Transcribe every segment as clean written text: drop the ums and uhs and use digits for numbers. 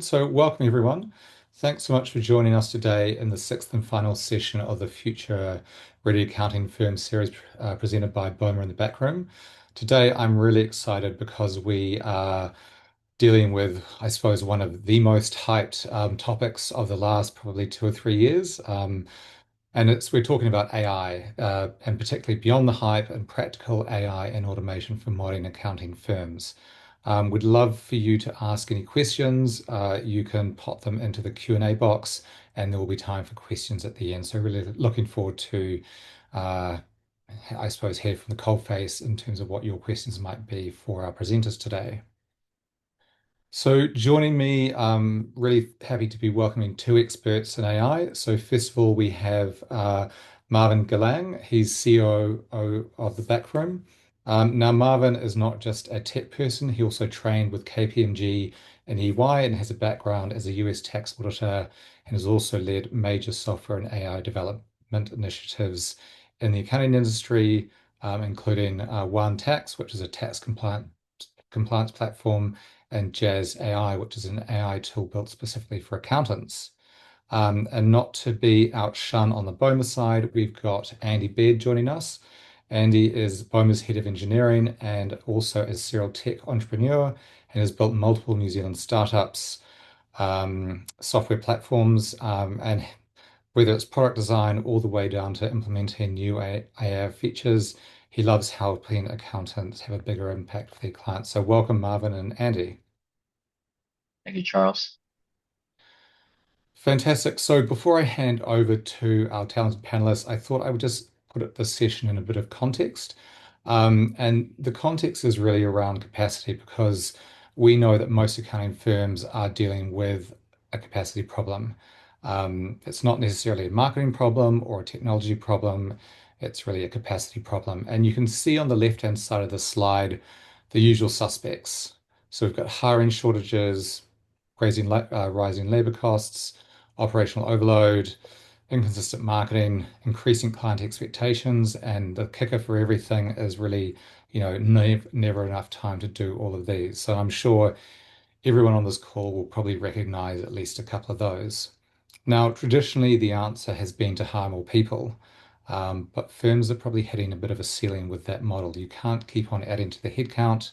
So, welcome everyone. Thanks so much for joining us today in the sixth and final session of the Future Ready Accounting Firm series presented by Boma in the back room. Today, I'm really excited because we are dealing with, I suppose, one of the most hyped topics of the last probably 2 or 3 years. And we're talking about AI, and particularly beyond the hype and practical AI and automation for modeling accounting firms. We'd love for you to ask any questions. You can pop them into the Q&A box, and there will be time for questions at the end. So really looking forward to, uh, I suppose, hear from the coalface in terms of what your questions might be for our presenters today. So joining me, really happy to be welcoming two experts in AI. So first of all, we have Marvin Galang. He's COO of the Backroom. Now, Marvin is not just a tech person. He also trained with KPMG and EY and has a background as a US tax auditor and has also led major software and AI development initiatives in the accounting industry, including One Tax, which is a tax compliance platform, and Jazz AI, which is an AI tool built specifically for accountants. And not to be outshone on the Boma side, we've got Andy Baird joining us. Andy is Boma's head of engineering and also a serial tech entrepreneur and has built multiple New Zealand startups, software platforms, and whether it's product design all the way down to implementing new AI features. He loves helping accountants have a bigger impact for their clients. So welcome, Marvin and Andy. Thank you, Charles. Fantastic. So before I hand over to our talented panelists, I thought I would just put this session in a bit of context. And the context is really around capacity because we know that most accounting firms are dealing with a capacity problem. It's not necessarily a marketing problem or a technology problem. It's really a capacity problem. And you can see on the left-hand side of the slide the usual suspects. So we've got hiring shortages, rising labor costs, operational overload, inconsistent marketing, increasing client expectations, and the kicker for everything is really, never enough time to do all of these. So I'm sure everyone on this call will probably recognize at least a couple of those. Now, traditionally, the answer has been to hire more people, but firms are probably hitting a bit of a ceiling with that model. You can't keep on adding to the headcount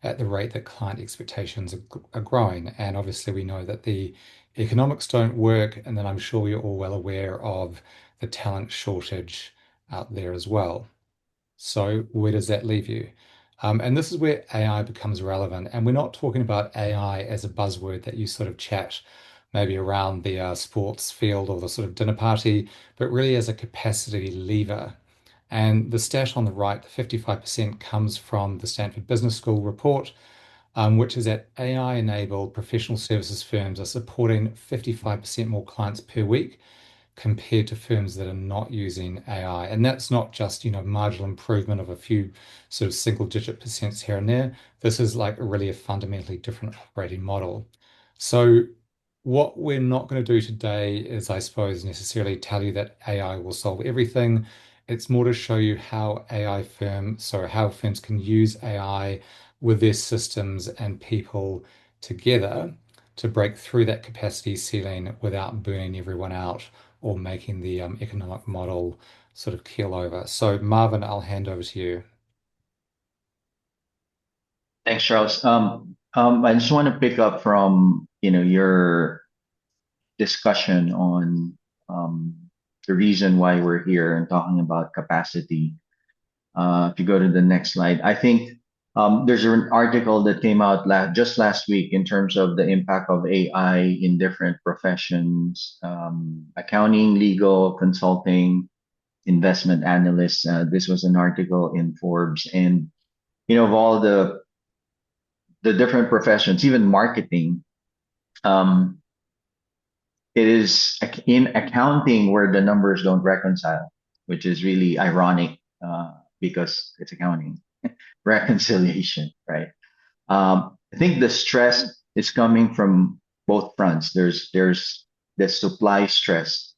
at the rate that client expectations are growing. And obviously, we know that the economics don't work. And then I'm sure you're all well aware of the talent shortage out there as well. So, where does that leave you? And this is where AI becomes relevant. And we're not talking about AI as a buzzword that you sort of chat maybe around the sports field or the sort of dinner party, but really as a capacity lever. And the stat on the right, the 55%, comes from the Stanford Business School report, which is that AI-enabled professional services firms are supporting 55% more clients per week compared to firms that are not using AI. And that's not just, marginal improvement of a few sort of single-digit percents here and there. This is like really a fundamentally different operating model. So what we're not going to do today is, I suppose, necessarily tell you that AI will solve everything. It's more to show you how firms can use AI with their systems and people together to break through that capacity ceiling without burning everyone out or making the economic model sort of keel over. So, Marvin, I'll hand over to you. Thanks, Charles. I just want to pick up from your discussion on the reason why we're here and talking about capacity. If you go to the next slide, I think there's an article that came out just last week in terms of the impact of AI in different professions, accounting, legal, consulting, investment analysts. This was an article in Forbes, and of all the different professions, even marketing, um, it is in accounting where the numbers don't reconcile, which is really ironic because it's accounting reconciliation, right? I think the stress is coming from both fronts. There's the supply stress.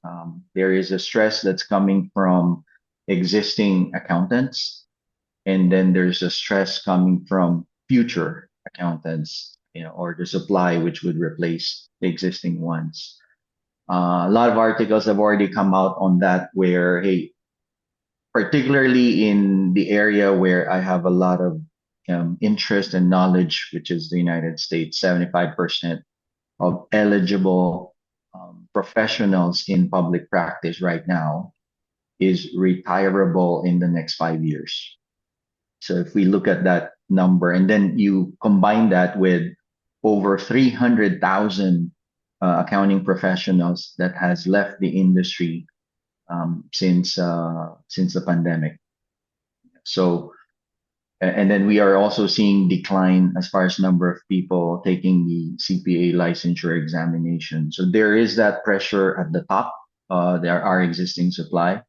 There is a stress that's coming from existing accountants, and then there's a stress coming from future accountants. or the supply, which would replace the existing ones. A lot of articles have already come out on that, where, hey, particularly in the area where I have a lot of interest and knowledge, which is the United States, 75% of eligible professionals in public practice right now is retirable in the next 5 years. So if we look at that number and then you combine that with over 300,000 accounting professionals that has left the industry since the pandemic. So and then we are also seeing decline as far as number of people taking the CPA licensure examination. So there is that pressure at the top. There are existing supply,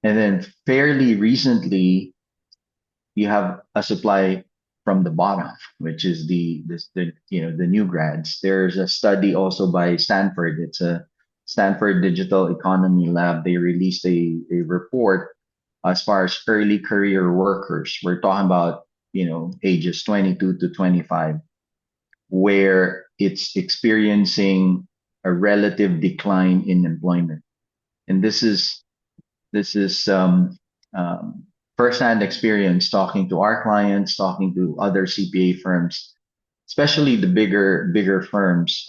and then fairly recently you have a supply from the bottom, which is the new grads. There's a study also by Stanford. It's a Stanford Digital Economy Lab. They released a report as far as early career workers. We're talking about ages 22 to 25, where it's experiencing a relative decline in employment. And this is firsthand experience talking to our clients, talking to other CPA firms, especially the bigger firms.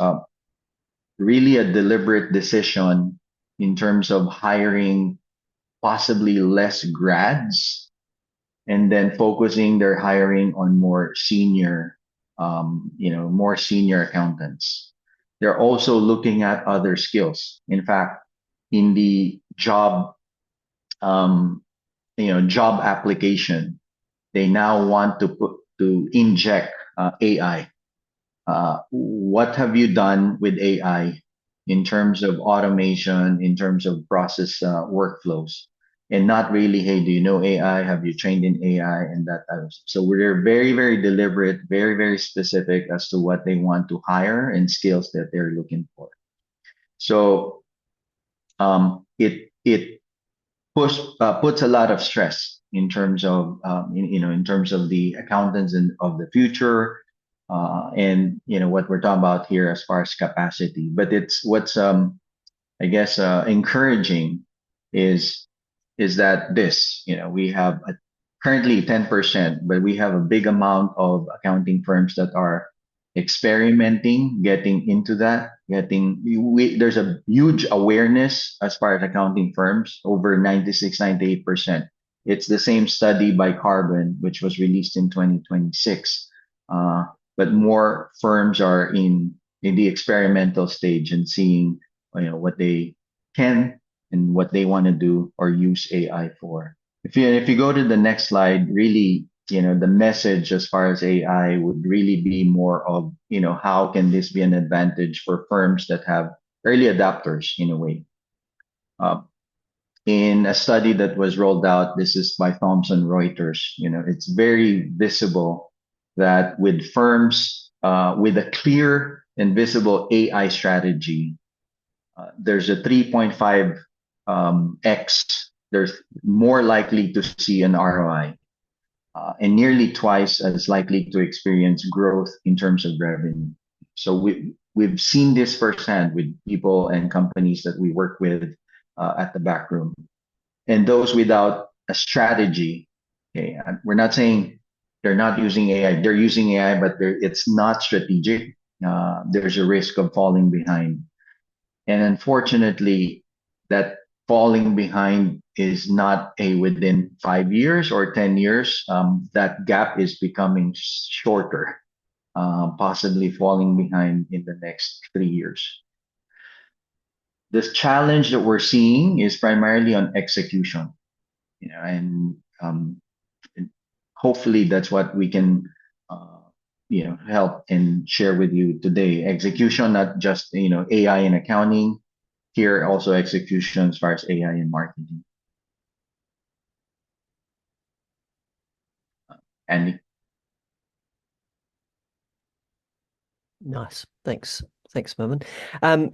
Really a deliberate decision in terms of hiring possibly less grads and then focusing their hiring on more senior accountants. They're also looking at other skills. In fact, in the um, job application, they now want to inject AI. What have you done with AI in terms of automation, in terms of process workflows? And not really, hey, do you know AI? Have you trained in AI and that type of stuff? So we're very, very deliberate, very, very specific as to what they want to hire and skills that they're looking for. So it puts a lot of stress in terms of in terms of the accountants and of the future, and what we're talking about here as far as capacity. But it's what's I guess encouraging is that we have currently 10%, but we have a big amount of accounting firms that are experimenting, getting into that, there's a huge awareness as far as accounting firms, over 96, 98%. It's the same study by Carbon, which was released in 2026. But more firms are in the experimental stage and seeing what they can and what they want to do or use AI for. If you go to the next slide, really, the message as far as AI would really be more of, how can this be an advantage for firms that have early adopters in a way. In a study that was rolled out, this is by Thomson Reuters, it's very visible that with firms with a clear and visible AI strategy, there's a 3.5 x, there's more likely to see an ROI, and nearly twice as likely to experience growth in terms of revenue. So we've seen this firsthand with people and companies that we work with at the back room, and those without a strategy. Okay, we're not saying they're not using AI; they're using AI, but it's not strategic. There's a risk of falling behind, and unfortunately, that falling behind is not a within 5 years or 10 years. That gap is becoming shorter, possibly falling behind in the next 3 years. This challenge that we're seeing is primarily on execution, and hopefully that's what we can, help and share with you today. Execution, not just, AI in accounting, here also execution as far as AI in marketing. And Nice. Thanks, Marvin.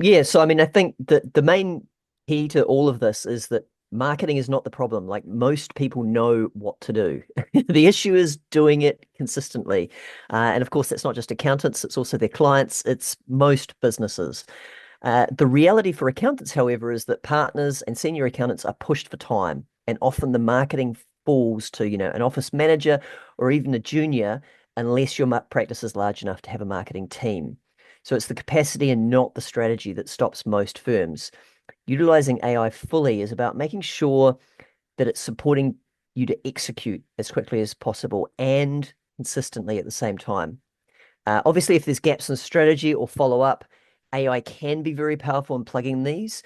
Yeah, so I mean, I think that the main key to all of this is that marketing is not the problem. Like most people know what to do. The issue is doing it consistently. And of course, that's not just accountants, it's also their clients, it's most businesses. The reality for accountants, however, is that partners and senior accountants are pushed for time, and often the marketing falls to, an office manager or even a junior, unless your practice is large enough to have a marketing team. So it's the capacity and not the strategy that stops most firms. Utilizing AI fully is about making sure that it's supporting you to execute as quickly as possible and consistently at the same time. Obviously, if there's gaps in strategy or follow up, AI can be very powerful in plugging these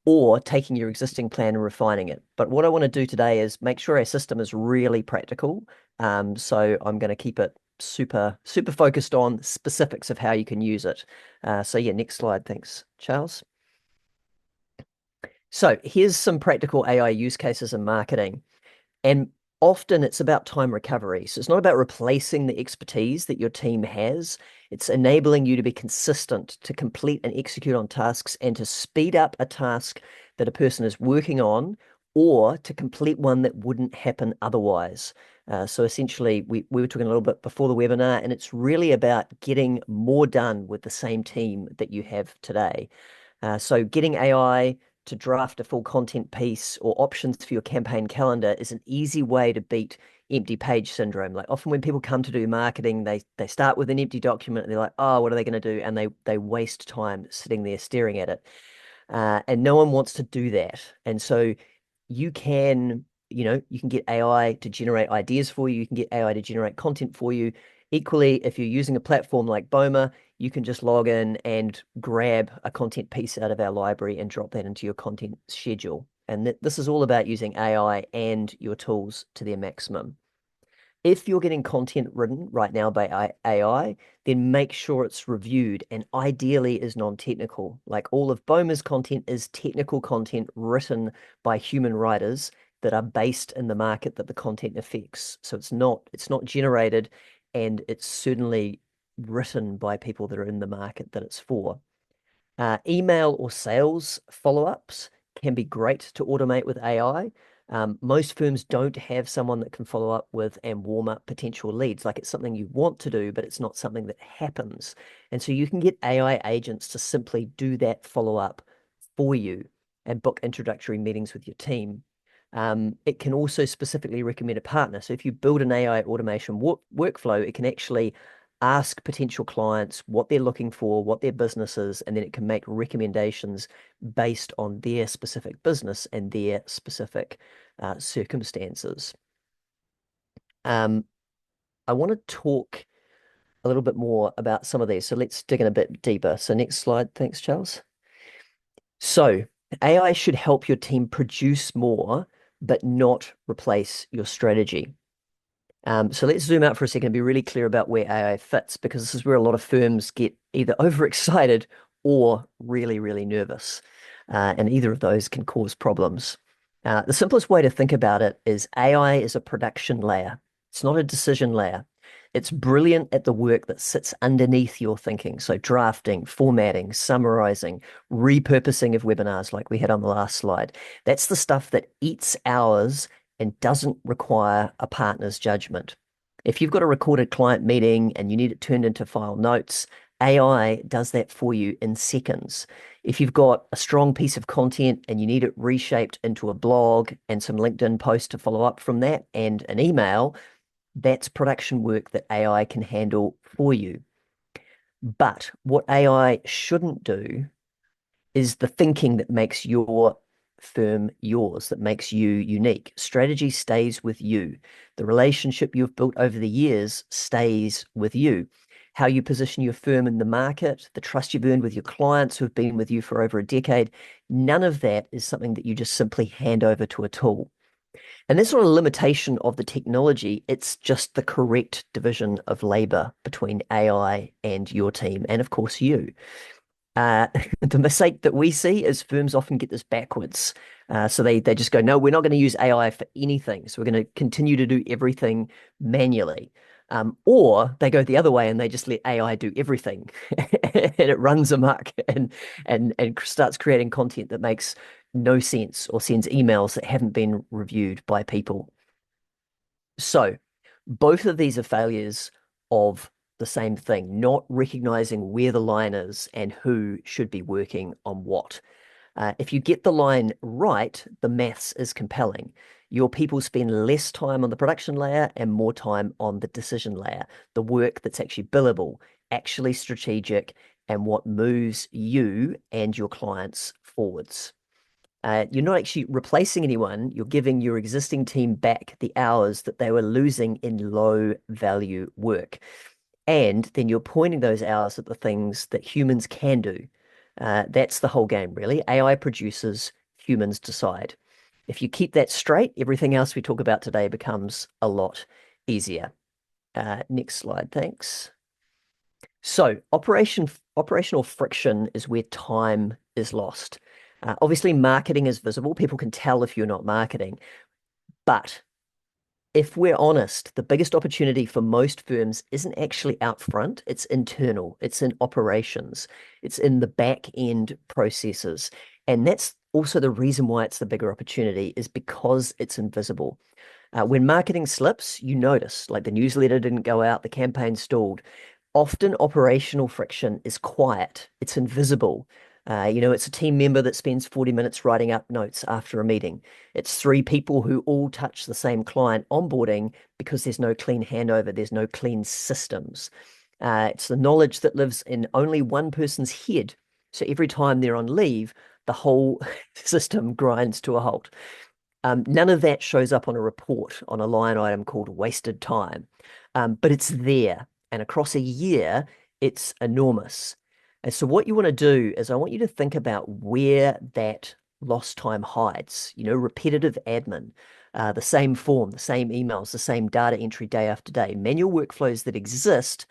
or taking your existing plan and refining it. But what I want to do today is make sure our system is really practical. So I'm going to keep it super focused on specifics of how you can use it. So yeah, next slide. Thanks, Charles. So here's some practical AI use cases in marketing. And often it's about time recovery. So it's not about replacing the expertise that your team has. It's enabling you to be consistent, to complete and execute on tasks, and to speed up a task that a person is working on, or to complete one that wouldn't happen otherwise. So essentially, we were talking a little bit before the webinar, and it's really about getting more done with the same team that you have today. So getting AI to draft a full content piece or options for your campaign calendar is an easy way to beat empty page syndrome. Like often when people come to do marketing, they start with an empty document and they're like, oh, what are they going to do? And they waste time sitting there staring at it. And no one wants to do that. And so you can, you can get AI to generate ideas for you. You can get AI to generate content for you. Equally, if you're using a platform like Boma, you can just log in and grab a content piece out of our library and drop that into your content schedule. And this is all about using AI and your tools to their maximum. If you're getting content written right now by AI, then make sure it's reviewed and ideally is non-technical. Like all of Boma's content is technical content written by human writers that are based in the market that the content affects. So it's not generated, and it's certainly written by people that are in the market that it's for. Email or sales follow-ups can be great to automate with AI. Most firms don't have someone that can follow up with and warm up potential leads. Like it's something you want to do, but it's not something that happens. And so you can get AI agents to simply do that follow-up for you and book introductory meetings with your team. It can also specifically recommend a partner. So if you build an AI automation workflow, it can actually ask potential clients what they're looking for, what their business is, and then it can make recommendations based on their specific business and their specific circumstances. I want to talk a little bit more about some of these. So let's dig in a bit deeper. So next slide. Thanks, Charles. So AI should help your team produce more, but not replace your strategy. So let's zoom out for a second and be really clear about where AI fits, because this is where a lot of firms get either overexcited or really nervous. And either of those can cause problems. The simplest way to think about it is AI is a production layer. It's not a decision layer. It's brilliant at the work that sits underneath your thinking. So drafting, formatting, summarizing, repurposing of webinars like we had on the last slide. That's the stuff that eats hours and doesn't require a partner's judgment. If you've got a recorded client meeting and you need it turned into file notes, AI does that for you in seconds. If you've got a strong piece of content and you need it reshaped into a blog and some LinkedIn posts to follow up from that and an email, that's production work that AI can handle for you. But what AI shouldn't do is the thinking that makes your firm yours, that makes you unique. Strategy stays with you. The relationship you've built over the years stays with you. How you position your firm in the market, the trust you've earned with your clients who've been with you for over a decade, none of that is something that you just simply hand over to a tool. And that's not a limitation of the technology, it's just the correct division of labor between AI and your team, and of course you. Uh, the mistake that we see is firms often get this backwards. So they just go, no, we're not going to use AI for anything. So we're going to continue to do everything manually. Or they go the other way and they just let AI do everything and it runs amok and starts creating content that makes no sense or sends emails that haven't been reviewed by people. So both of these are failures of the same thing, not recognizing where the line is and who should be working on what. If you get the line right, the maths is compelling. Your people spend less time on the production layer and more time on the decision layer, the work that's actually billable, actually strategic, and what moves you and your clients forwards. You're not actually replacing anyone. You're giving your existing team back the hours that they were losing in low value work. And then you're pointing those hours at the things that humans can do. That's the whole game, really. AI produces, humans decide. If you keep that straight, everything else we talk about today becomes a lot easier. Next slide, thanks. So operational friction is where time is lost. Obviously, marketing is visible. People can tell if you're not marketing. But if we're honest, the biggest opportunity for most firms isn't actually out front, it's internal, it's in operations, it's in the back end processes. And that's also the reason why it's the bigger opportunity, is because it's invisible. When marketing slips, you notice, like the newsletter didn't go out, the campaign stalled. Often operational friction is quiet, it's invisible. It's a team member that spends 40 minutes writing up notes after a meeting. It's three people who all touch the same client onboarding because there's no clean handover, there's no clean systems. It's the knowledge that lives in only one person's head. So every time they're on leave, the whole system grinds to a halt. None of that shows up on a report on a line item called wasted time, but it's there. And across a year, it's enormous. And so what you want to do is I want you to think about where that lost time hides, repetitive admin, the same form, the same emails, the same data entry day after day, manual workflows that exist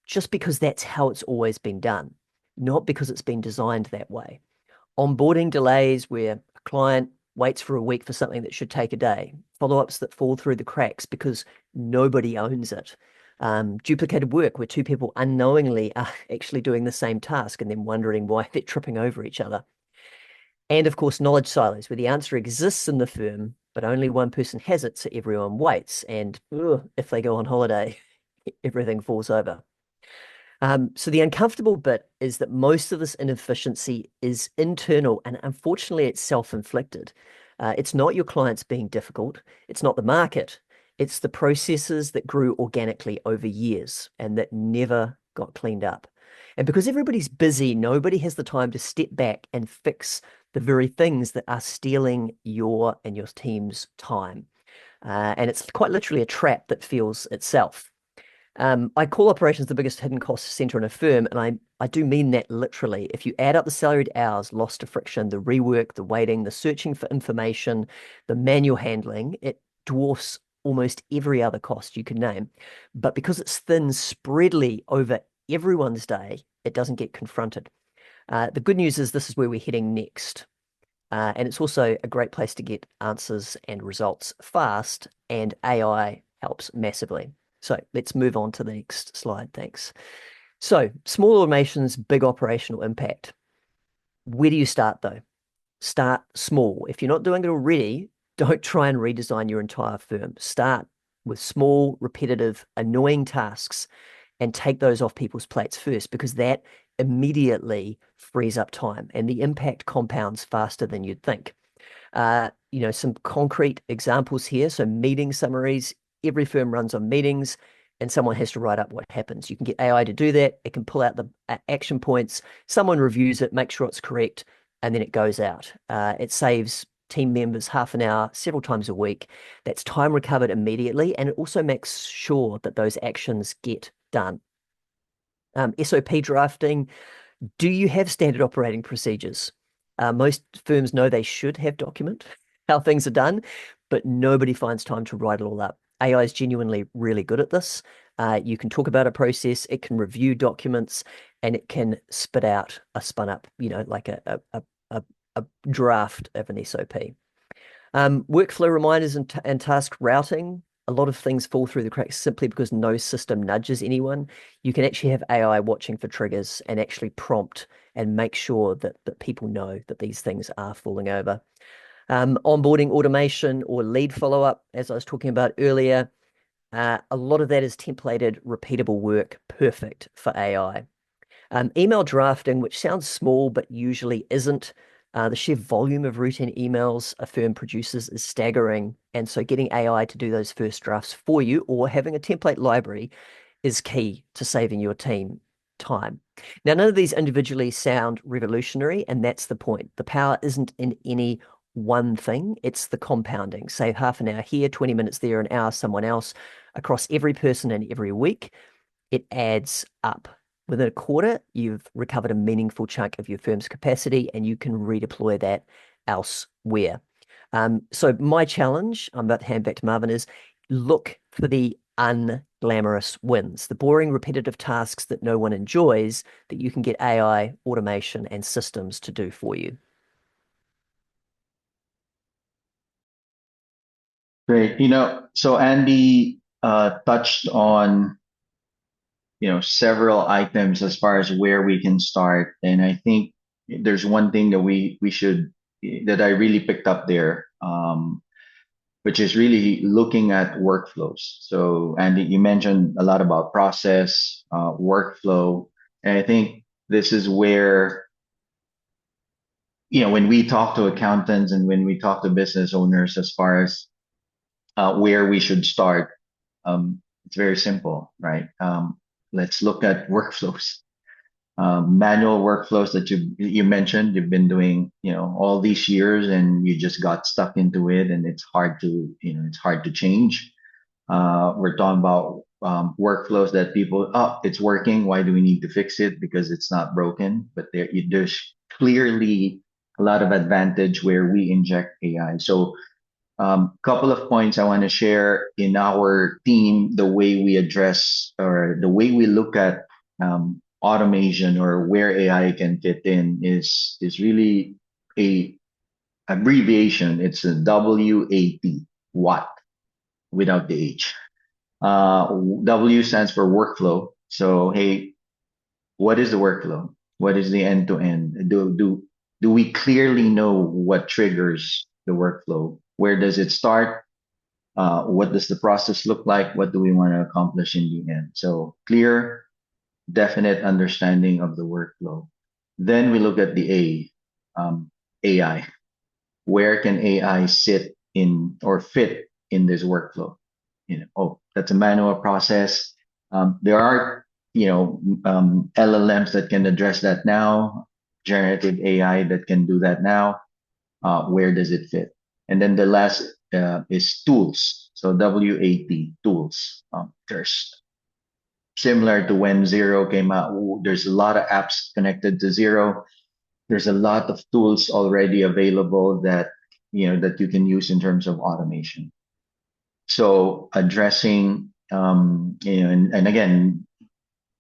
just because that's how it's always been done, not because it's been designed that way. Onboarding delays where a client waits for a week for something that should take a day, follow-ups that fall through the cracks because nobody owns it. Duplicated work where two people unknowingly are actually doing the same task and then wondering why they're tripping over each other. And of course, knowledge silos where the answer exists in the firm, but only one person has it, so everyone waits. And if they go on holiday, everything falls over. So the uncomfortable bit is that most of this inefficiency is internal, and unfortunately, it's self-inflicted. It's not your clients being difficult. It's not the market. It's the processes that grew organically over years and that never got cleaned up. And because everybody's busy, nobody has the time to step back and fix the very things that are stealing your and your team's time. And it's quite literally a trap that feels itself. I call operations the biggest hidden cost center in a firm, and I do mean that literally. If you add up the salaried hours lost to friction, the rework, the waiting, the searching for information, the manual handling, it dwarfs almost every other cost you can name. But because it's thin, spreadly over everyone's day, it doesn't get confronted. The good news is this is where we're heading next. And it's also a great place to get answers and results fast, and AI helps massively. So let's move on to the next slide. Thanks. So small automations, big operational impact. Where do you start though? Start small. If you're not doing it already, don't try and redesign your entire firm. Start with small, repetitive, annoying tasks and take those off people's plates first, because that immediately frees up time and the impact compounds faster than you'd think. Some concrete examples here. So meeting summaries, every firm runs on meetings and someone has to write up what happens. You can get AI to do that. It can pull out the action points. Someone reviews it, make sure it's correct, and then it goes out. It saves team members half an hour, several times a week. That's time recovered immediately. And it also makes sure that those actions get done. SOP drafting. Do you have standard operating procedures? Most firms know they should have document how things are done, but nobody finds time to write it all up. AI is genuinely really good at this. You can talk about a process, it can review documents, and it can spit out a spun up, like a draft of an SOP. Workflow reminders and task routing. a lot of things fall through the cracks simply because no system nudges anyone. You can actually have AI watching for triggers and actually prompt and make sure that people know that these things are falling over. Onboarding automation or lead follow-up, as I was talking about earlier, a lot of that is templated, repeatable work, perfect for AI. Email drafting, which sounds small but usually isn't. The sheer volume of routine emails a firm produces is staggering. And so getting AI to do those first drafts for you or having a template library is key to saving your team time. Now, none of these individually sound revolutionary, and that's the point. The power isn't in any one thing, it's the compounding. Save half an hour here, 20 minutes there, an hour someone else across every person and every week. It adds up. Within a quarter, you've recovered a meaningful chunk of your firm's capacity and you can redeploy that elsewhere. So my challenge, I'm about to hand back to Marvin, is look for the unglamorous wins, the boring, repetitive tasks that no one enjoys that you can get AI, automation, and systems to do for you. Great. So Andy touched on several items as far as where we can start, and I think there's one thing that we should that I really picked up there, which is really looking at workflows. So Andy, you mentioned a lot about process, workflow, and I think this is where when we talk to accountants and when we talk to business owners as far as where we should start, it's very simple, right? Let's look at workflows, manual workflows that you mentioned you've been doing, all these years, and you just got stuck into it, and it's hard to change. We're talking about workflows that people, it's working. Why do we need to fix it? Because it's not broken. But there's clearly a lot of advantage where we inject AI. So couple of points I want to share in our team, the way we address or the way we look at automation or where AI can fit in is really a abbreviation. It's a WAT, Watt, without the H. W stands for workflow. So hey, what is the workflow? What is the end to end? Do we clearly know what triggers the workflow? Where does it start? What does the process look like? What do we want to accomplish in the end? So clear, definite understanding of the workflow. Then we look at the AI. Where can AI sit in or fit in this workflow? That's a manual process. There are, LLMs that can address that now, generative AI that can do that now. Where does it fit? And then the last is tools. So WAT, tools. There's similar to when Zero came out. There's a lot of apps connected to Zero. There's a lot of tools already available that you can use in terms of automation. So addressing, and again,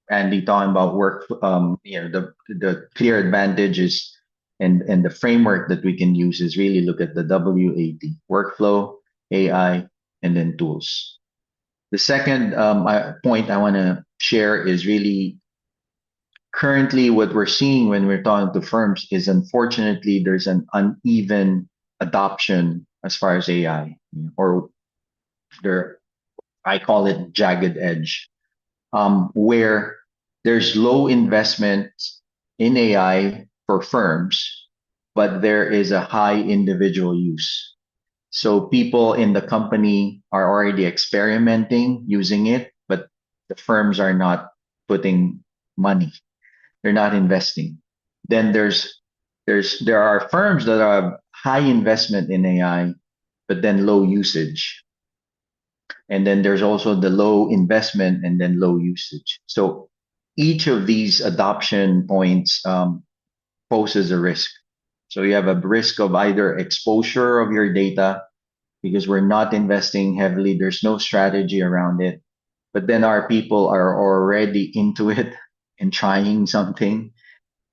Andy talking about work, the clear advantages and the framework that we can use is really look at the WAT, workflow, AI, and then tools. The second point I want to share is really currently what we're seeing when we're talking to firms is unfortunately there's an uneven adoption as far as AI, or I call it jagged edge, where there's low investment in AI for firms, but there is a high individual use. So people in the company are already experimenting using it, but the firms are not putting money. They're not investing. Then there are firms that have high investment in AI, but then low usage. And then there's also the low investment and then low usage. So each of these adoption points poses a risk. So you have a risk of either exposure of your data because we're not investing heavily. There's no strategy around it. But then our people are already into it and trying something.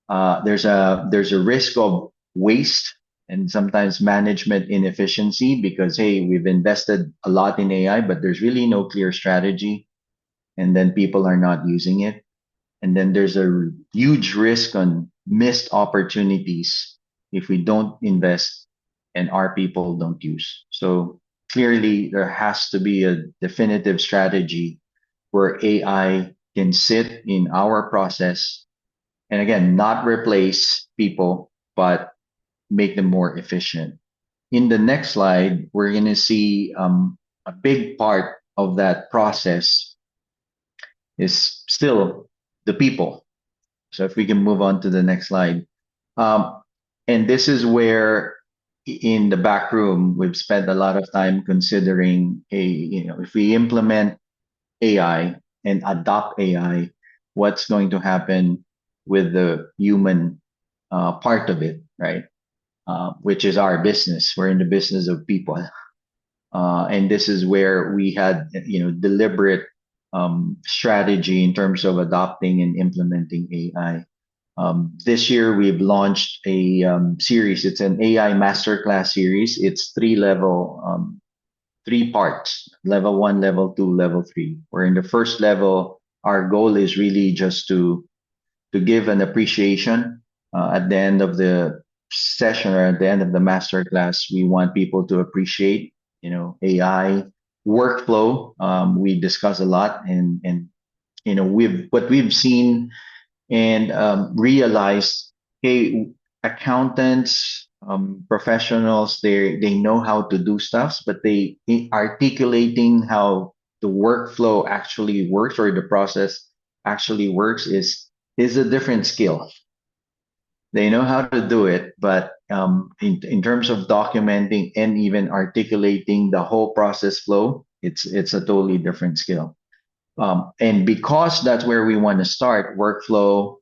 There's a risk of waste and sometimes management inefficiency because, hey, we've invested a lot in AI, but there's really no clear strategy. And then people are not using it. And then there's a huge risk on missed opportunities if we don't invest and our people don't use. So clearly, there has to be a definitive strategy where AI can sit in our process and again, not replace people, but make them more efficient. In the next slide, we're going to see a big part of that process is still the people. So if we can move on to the next slide. Um, and this is where in the back room, we've spent a lot of time considering if we implement AI and adopt AI, what's going to happen with the human part of it, right? Which is our business. We're in the business of people. And this is where we had, deliberate strategy in terms of adopting and implementing AI. This year, we've launched a series. It's an AI masterclass series. It's three parts: level one, level two, level three. Where in the first level, our goal is really just to give an appreciation at the end of the session or at the end of the master class. We want people to appreciate, AI workflow. We discuss a lot, and we've seen and realized, hey, accountants, professionals, they know how to do stuff, but they articulating how the workflow actually works or the process actually works is a different skill. They know how to do it, but in terms of documenting and even articulating the whole process flow, it's a totally different skill. And because that's where we want to start, workflow,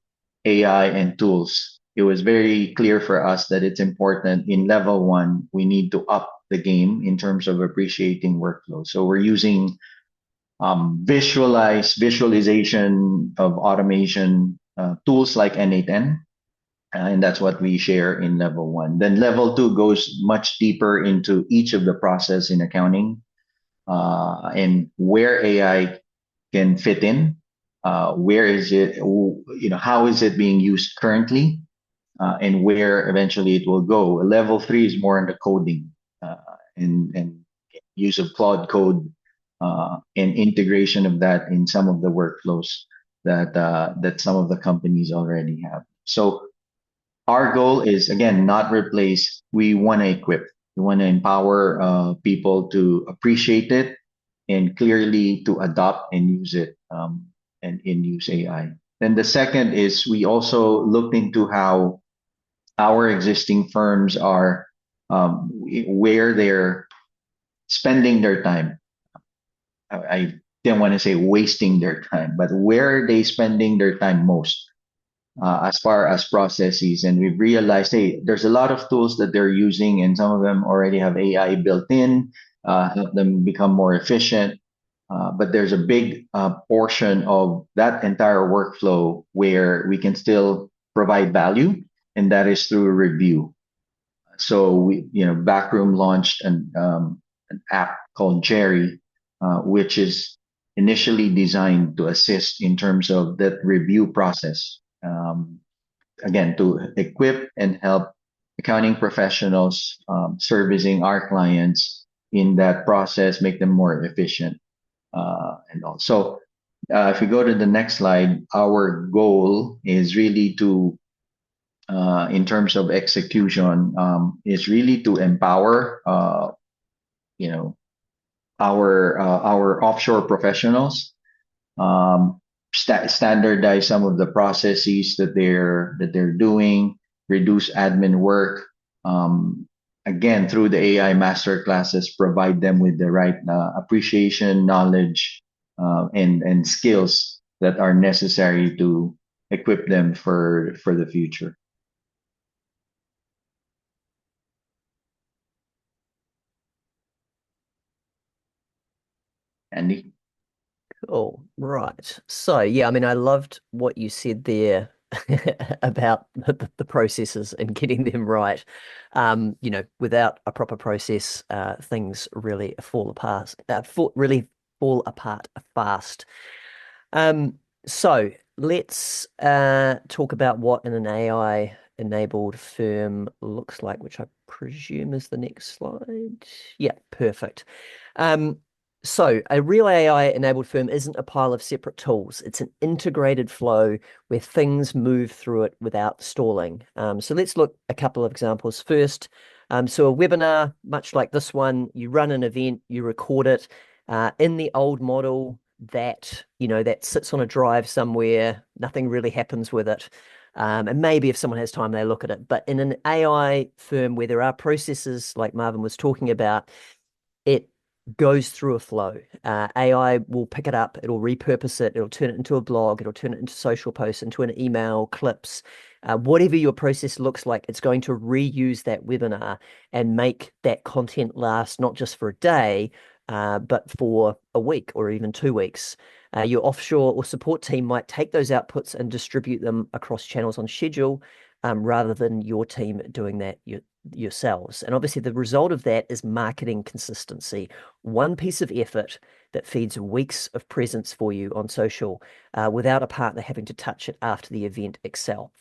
AI, and tools, it was very clear for us that it's important in level one, we need to up the game in terms of appreciating workflow. So we're using visualization of automation tools like N8N, and that's what we share in level one. Then level two goes much deeper into each of the process in accounting and where AI can fit in. Where is it? How is it being used currently, and where eventually it will go. Level three is more on the coding and use of Claude Code and integration of that in some of the workflows that some of the companies already have. So our goal is again not replace. We want to equip. We want to empower people to appreciate it and clearly to adopt and use it and use AI. Then the second is we also looked into how our existing firms are where they're spending their time. I didn't want to say wasting their time, but where are they spending their time most as far as processes? And we've realized, hey, there's a lot of tools that they're using, and some of them already have AI built in, help them become more efficient. But there's a big portion of that entire workflow where we can still provide value, and that is through review. So Backroom launched an app called Jerry, which is initially designed to assist in terms of that review process. Again, to equip and help accounting professionals servicing our clients in that process, make them more efficient. And also, if we go to the next slide, our goal is really to, in terms of execution, is really to empower, our offshore professionals, standardize some of the processes that they're doing, reduce admin work. Again, through the AI master classes, provide them with the right appreciation, knowledge, and skills that are necessary to equip them for the future. Andy? Cool. Right. So, yeah, I mean, I loved what you said there about the processes and getting them right. Without a proper process, things really really fall apart fast. So let's talk about what an AI enabled firm looks like, which I presume is the next slide. Yeah, perfect. Um, so a real AI enabled firm isn't a pile of separate tools. It's an integrated flow where things move through it without stalling. So let's look a couple of examples first. So a webinar, much like this one, you run an event, you record it. In the old model, that sits on a drive somewhere, nothing really happens with it. And maybe if someone has time, they look at it. But in an AI firm where there are processes like Marvin was talking about, it goes through a flow. AI will pick it up, it'll repurpose it, it'll turn it into a blog, it'll turn it into social posts, into an email, clips. Whatever your process looks like, it's going to reuse that webinar and make that content last not just for a day, but for a week or even 2 weeks. Your offshore or support team might take those outputs and distribute them across channels on schedule, rather than your team doing that yourselves. And obviously, the result of that is marketing consistency. One piece of effort that feeds weeks of presence for you on social, without a partner having to touch it after the event itself.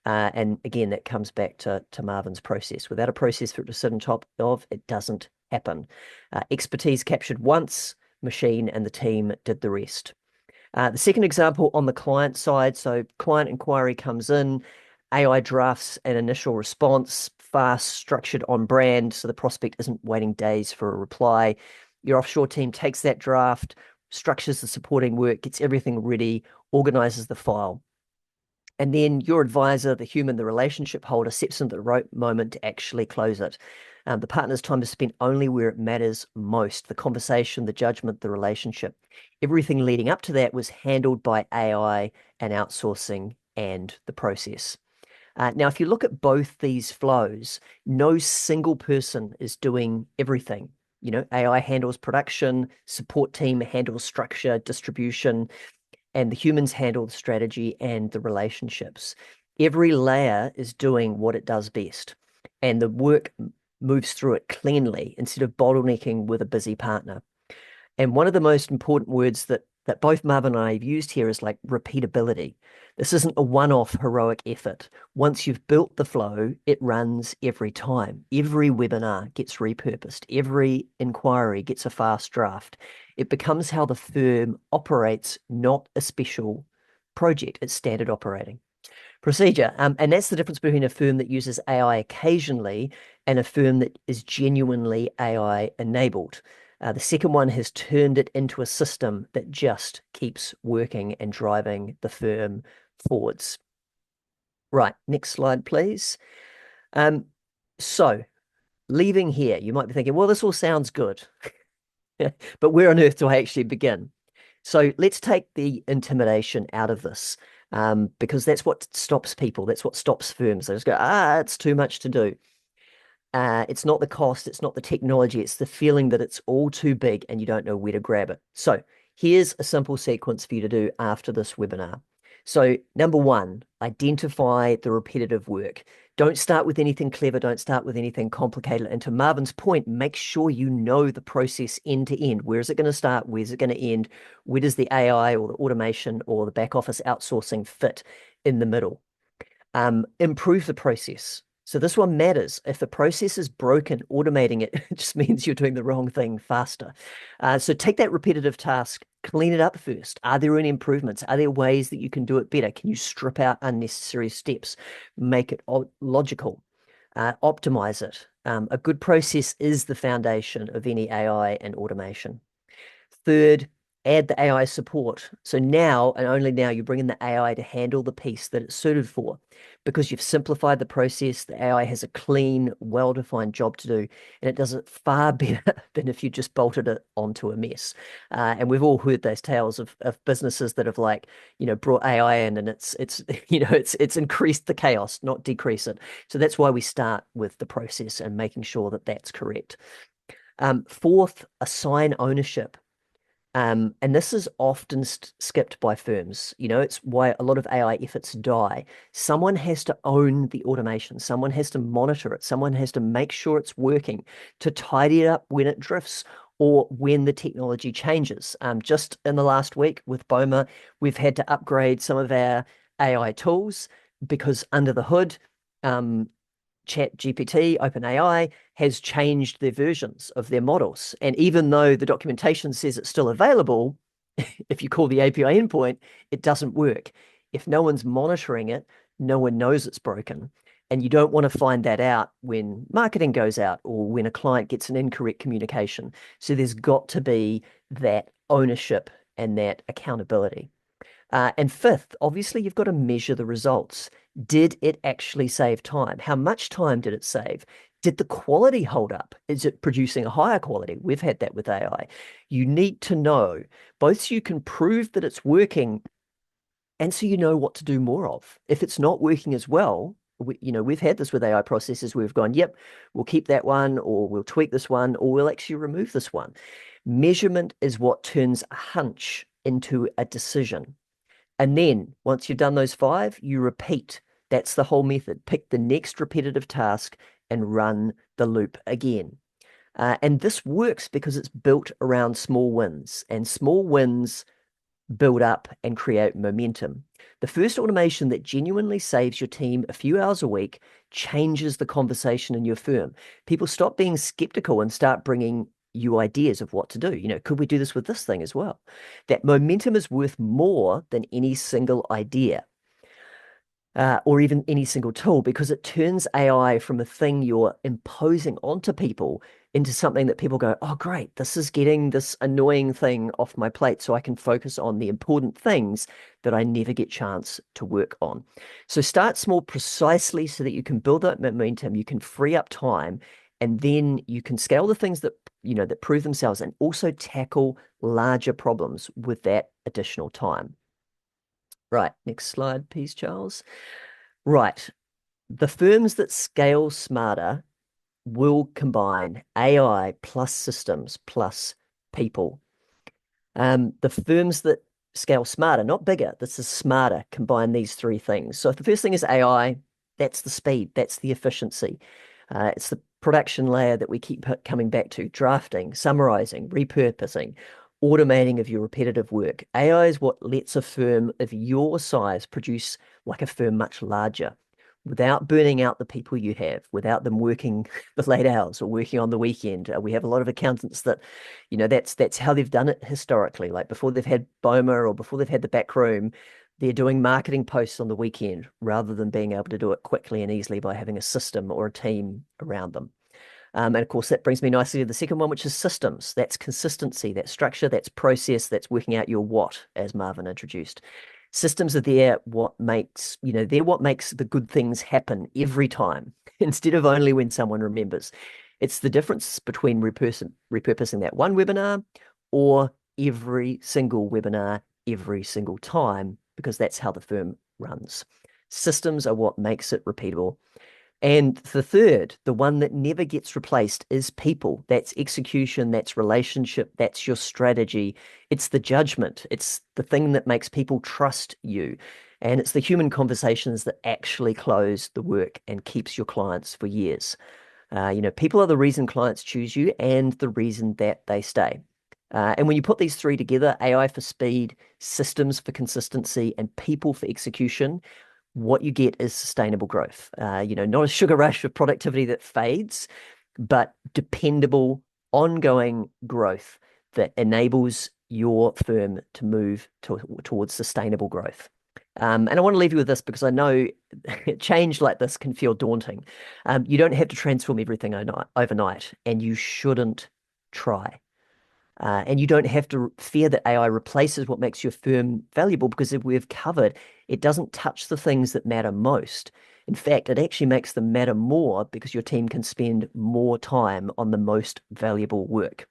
And again, that comes back to Marvin's process. Without a process for it to sit on top of, it doesn't happen. Expertise captured once, machine and the team did the rest. The second example on the client side, so client inquiry comes in, AI drafts an initial response, fast, structured, on brand, so the prospect isn't waiting days for a reply. Your offshore team takes that draft, structures the supporting work, gets everything ready, organizes the file. And then your advisor, the human, the relationship holder, steps into the right moment to actually close it. The partner's time is spent only where it matters most, the conversation, the judgment, the relationship. Everything leading up to that was handled by AI and outsourcing and the process. Now, if you look at both these flows, no single person is doing everything. AI handles production, support team handles structure, distribution, and the humans handle the strategy and the relationships. Every layer is doing what it does best, and the work moves through it cleanly instead of bottlenecking with a busy partner. And one of the most important words that both Marvin and I have used here is like repeatability. This isn't a one-off heroic effort. Once you've built the flow, it runs every time. Every webinar gets repurposed. Every inquiry gets a fast draft. It becomes how the firm operates, not a special project. It's standard operating procedure. And that's the difference between a firm that uses AI occasionally and a firm that is genuinely AI enabled. The second one has turned it into a system that just keeps working and driving the firm forwards. Right, next slide, please. So leaving here, you might be thinking, well, this all sounds good, but where on earth do I actually begin? So let's take the intimidation out of this, because that's what stops people. That's what stops firms. They just go, it's too much to do. It's not the cost, it's not the technology, it's the feeling that it's all too big and you don't know where to grab it. So here's a simple sequence for you to do after this webinar. So number one, identify the repetitive work. Don't start with anything clever, don't start with anything complicated. And to Marvin's point, make sure you know the process end to end. Where is it going to start? Where's it going to end? Where does the AI or the automation or the back office outsourcing fit in the middle? Improve the process. So this one matters. If the process is broken, automating it just means you're doing the wrong thing faster. So take that repetitive task, clean it up first. Are there any improvements? Are there ways that you can do it better? Can you strip out unnecessary steps, make it logical, optimize it? A good process is the foundation of any AI and automation. Third, add the AI support. So now, and only now, you bring in the AI to handle the piece that it's suited for. Because you've simplified the process, the AI has a clean, well-defined job to do, and it does it far better than if you just bolted it onto a mess. And we've all heard those tales of businesses that have brought AI in, and it's it's increased the chaos, not decrease it. So that's why we start with the process and making sure that that's correct. Fourth, assign ownership. And this is often skipped by firms. It's why a lot of AI efforts die. Someone has to own the automation. Someone has to monitor it. Someone has to make sure it's working to tidy it up when it drifts or when the technology changes. Just in the last week with Boma, we've had to upgrade some of our AI tools because under the hood, Chat GPT, OpenAI, has changed their versions of their models. And even though the documentation says it's still available, if you call the API endpoint, it doesn't work. If no one's monitoring it, no one knows it's broken. And you don't want to find that out when marketing goes out or when a client gets an incorrect communication. So there's got to be that ownership and that accountability. And fifth, obviously, you've got to measure the results. Did it actually save time? How much time did it save? Did the quality hold up? Is it producing a higher quality? We've had that with AI. You need to know both so you can prove that it's working and so you know what to do more of. If it's not working as well, we've had this with AI processes where we've gone, yep, we'll keep that one, or we'll tweak this one, or we'll actually remove this one. Measurement is what turns a hunch into a decision. And then once you've done those five, you repeat. That's the whole method. Pick the next repetitive task and run the loop again. And this works because it's built around small wins, and small wins build up and create momentum. The first automation that genuinely saves your team a few hours a week changes the conversation in your firm. People stop being skeptical and start bringing you ideas of what to do. Could we do this with this thing as well? That momentum is worth more than any single idea. Or even any single tool, because it turns AI from a thing you're imposing onto people into something that people go, oh, great, this is getting this annoying thing off my plate so I can focus on the important things that I never get chance to work on. So start small precisely so that you can build that momentum, you can free up time, and then you can scale the things that prove themselves and also tackle larger problems with that additional time. Right, next slide, please, Charles. Right, the firms that scale smarter will combine AI plus systems plus people. The firms that scale smarter, not bigger, this is smarter, combine these three things. So if the first thing is AI, that's the speed, that's the efficiency. It's the production layer that we keep coming back to, drafting, summarizing, repurposing, automating of your repetitive work. AI is what lets a firm of your size produce like a firm much larger without burning out the people you have, without them working the late hours or working on the weekend. We have a lot of accountants that, that's how they've done it historically. Like before they've had Boma or before they've had the back room, they're doing marketing posts on the weekend rather than being able to do it quickly and easily by having a system or a team around them. And of course, that brings me nicely to the second one, which is systems. That's consistency, that's structure, that's process, that's working out your what, as Marvin introduced. Systems are they're what makes the good things happen every time, instead of only when someone remembers. It's the difference between repurposing that one webinar or every single webinar every single time, because that's how the firm runs. Systems are what makes it repeatable. And the third, the one that never gets replaced, is people. That's execution, that's relationship, that's your strategy. It's the judgment. It's the thing that makes people trust you. And it's the human conversations that actually close the work and keeps your clients for years. People are the reason clients choose you and the reason that they stay. And when you put these three together, AI for speed, systems for consistency, and people for execution, what you get is sustainable growth. Not a sugar rush of productivity that fades, but dependable, ongoing growth that enables your firm to move towards sustainable growth. And I want to leave you with this because I know change like this can feel daunting. You don't have to transform everything overnight, and you shouldn't try. And you don't have to fear that AI replaces what makes your firm valuable, because if we've covered, it doesn't touch the things that matter most. In fact, it actually makes them matter more because your team can spend more time on the most valuable work.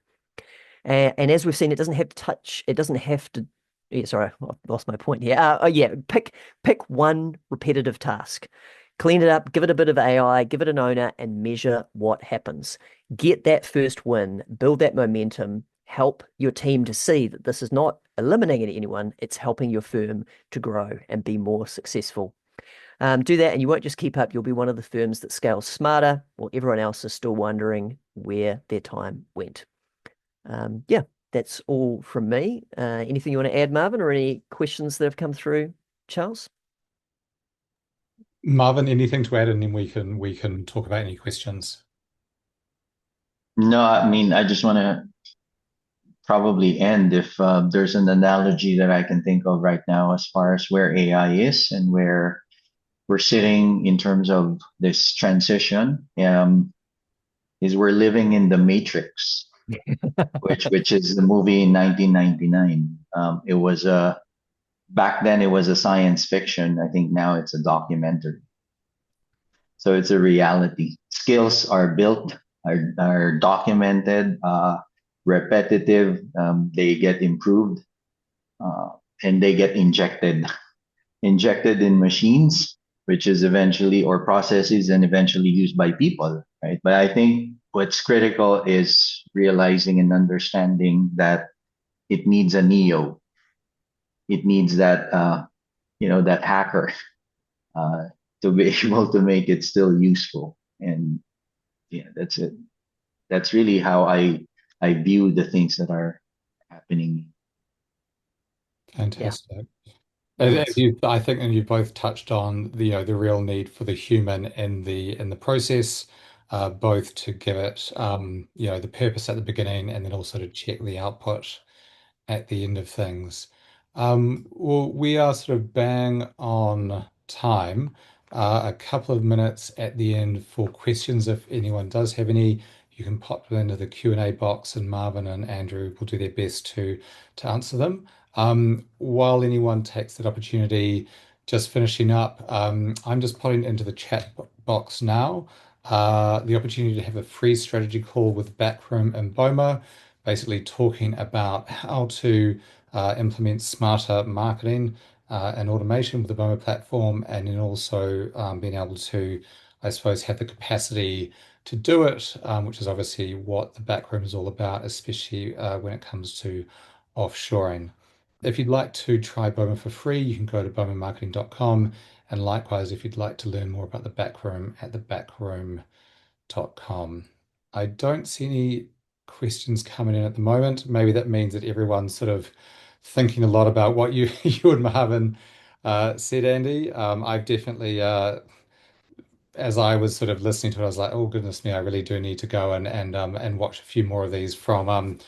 And as we've seen, it doesn't have to touch, it doesn't have to, yeah, sorry, I lost my point here. Pick one repetitive task, clean it up, give it a bit of AI, give it an owner, and measure what happens. Get that first win, build that momentum, help your team to see that this is not eliminating anyone, it's helping your firm to grow and be more successful. Do that and you won't just keep up, you'll be one of the firms that scales smarter while everyone else is still wondering where their time went. Yeah, that's all from me. Anything you want to add, Marvin, or any questions that have come through, Charles? Marvin, anything to add, and then we can talk about any questions. No, I mean, I just want to probably end if there's an analogy that I can think of right now as far as where AI is and where we're sitting in terms of this transition. Is we're living in the Matrix, which is the movie in 1999. It was a back then it was a science fiction. I think now it's a documentary. So it's a reality. Skills are built, are documented, repetitive. They get improved, uh, and they get injected in machines, which is eventually or processes and eventually used by people, right? But I think what's critical is realizing and understanding that it needs a neo. It needs that that hacker uh, to be able to make it still useful. And yeah, that's it. That's really how I view the things that are happening. Yeah, Fantastic. As nice. you, I think, and you both touched on the, the real need for the human in the process, both to give it, the purpose at the beginning, and then also to check the output at the end of things. Well, we are sort of bang on time. A couple of minutes at the end for questions. If anyone does have any, you can pop them into the Q&A box, and Marvin and Andrew will do their best to answer them. While anyone takes that opportunity, just finishing up, I'm just putting into the chat box now the opportunity to have a free strategy call with Backroom and Boma, basically talking about how to implement smarter marketing and automation with the Boma platform, and then also being able to, I suppose, have the capacity to do it, which is obviously what the backroom is all about, especially when it comes to offshoring. If you'd like to try Boma for free, you can go to bomamarketing.com. And likewise, if you'd like to learn more about the backroom at thebackroom.com. I don't see any questions coming in at the moment. Maybe that means that everyone's sort of thinking a lot about what you you and Marvin said, Andy. I've definitely, as I was sort of listening to it, I was like, oh goodness me, I really do need to go and watch a few more of these from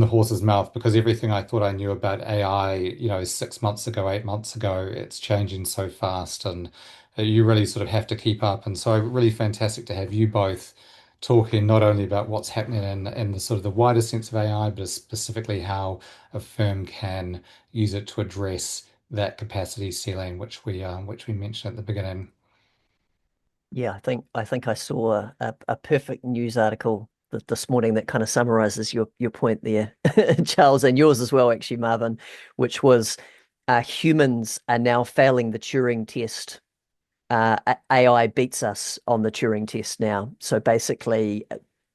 the horse's mouth, because everything I thought I knew about AI, 6 months ago, 8 months ago, it's changing so fast, and you really sort of have to keep up. And so, really fantastic to have you both talking not only about what's happening in the sort of the wider sense of AI, but specifically how a firm can use it to address that capacity ceiling, which we mentioned at the beginning. Yeah, I think I saw a perfect news article this morning that kind of summarizes your point there, Charles, and yours as well, actually, Marvin, which was humans are now failing the Turing test. AI beats us on the Turing test now. So basically,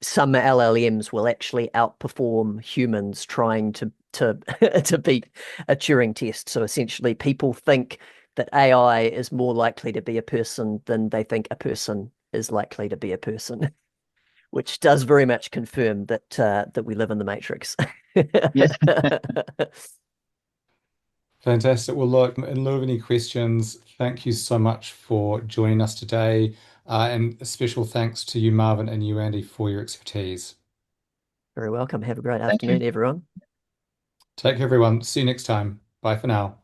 some LLMs will actually outperform humans trying to to beat a Turing test. So essentially, people think that AI is more likely to be a person than they think a person is likely to be a person, which does very much confirm that we live in the Matrix. Yeah. Fantastic. Well, look, in lieu of any questions, thank you so much for joining us today. And a special thanks to you, Marvin, and you, Andy, for your expertise. Very welcome. Have a great Thank you. afternoon, everyone. Take care, everyone. See you next time. Bye for now.